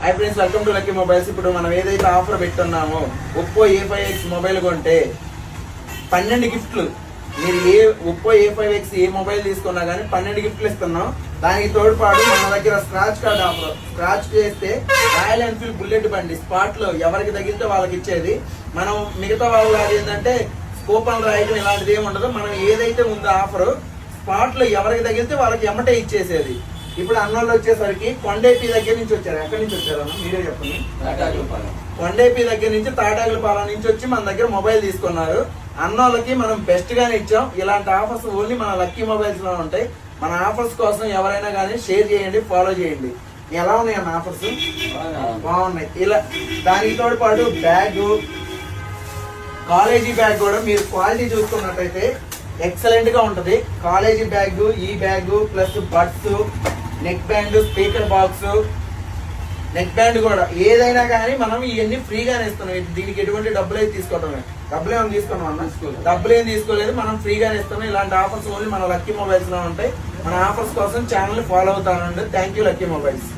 Hi friends, welcome to lucky mobiles. ఇప్పుడు మనం ఏదైతే ఆఫర్ పెట్టున్నామో ఒప్పో A5X మొబైల్ కొంటే 12 గిఫ్ట్లు. మీరు ఒప్పో A5X ఏ మొబైల్ తీసుకున్నా కానీ 12 గిఫ్ట్లు ఇస్తున్నాం. దానికి తోడుపాటు మన దగ్గర స్క్రాచ్ కార్డ్ ఆఫర్. స్క్రాచ్ చేస్తే రాయల్ ఎన్ఫీల్డ్ బుల్లెట్ బండి స్పాట్ లో ఎవరికి తగిలితే వాళ్ళకి ఇచ్చేది. మనం మిగతా వాళ్ళు ఏంటంటే కూపన్ రాయడం ఇలాంటిది ఏమి ఉండదు. మనం ఏదైతే ఉందో ఆఫర్ స్పాట్ లో ఎవరికి తగిలితే వాళ్ళకి ఎమ్మటే ఇచ్చేసేది. ఇప్పుడు అన్నోళ్ళు వచ్చేసరికి కొండేపీ దగ్గర నుంచి వచ్చారు. ఎక్కడి నుంచి వచ్చారు అన్న మీరే చెప్పండి. కొండేపీ దగ్గర నుంచి తాటాకులపాలెం నుంచి వచ్చి మన దగ్గర మొబైల్ తీసుకున్నారు. అన్నోళ్ళకి మనం బెస్ట్ గానే ఇచ్చాం. ఇలాంటి ఆఫర్స్ ఓన్లీ మన లక్కీ మొబైల్స్ లో ఉంటాయి. మన ఆఫర్స్ కోసం ఎవరైనా కానీ షేర్ చేయండి, ఫాలో చేయండి. ఎలా ఉన్నాయి అన్న ఆఫర్స్? బాగున్నాయి. ఇలా దానికి తోడు పాటు బ్యాగ్, కాలేజీ బ్యాగ్ కూడా మీరు క్వాలిటీ చూసుకున్నట్టయితే ఎక్సలెంట్ గా ఉంటది. కాలేజీ బ్యాగ్, ఈ bag plus buds, neck band, speaker box, neck band కూడా ఏదైనా కానీ మనం ఇవన్నీ ఫ్రీగానే ఇస్తున్నాం. దీనికి ఎటువంటి డబ్బులు అయితే తీసుకోవటమే. డబ్బులు ఏమైనా తీసుకున్నాం అన్న? డబ్బులు ఏం తీసుకోలేదు, మనం ఫ్రీగానే ఇస్తున్నాం. ఇలాంటి ఆఫర్స్ ఓన్లీ మన లక్కీ మొబైల్స్ లో ఉంటాయి. మన ఆఫర్స్ కోసం ఛానల్ ఫాలో అవుతానండి. Thank you lucky mobiles.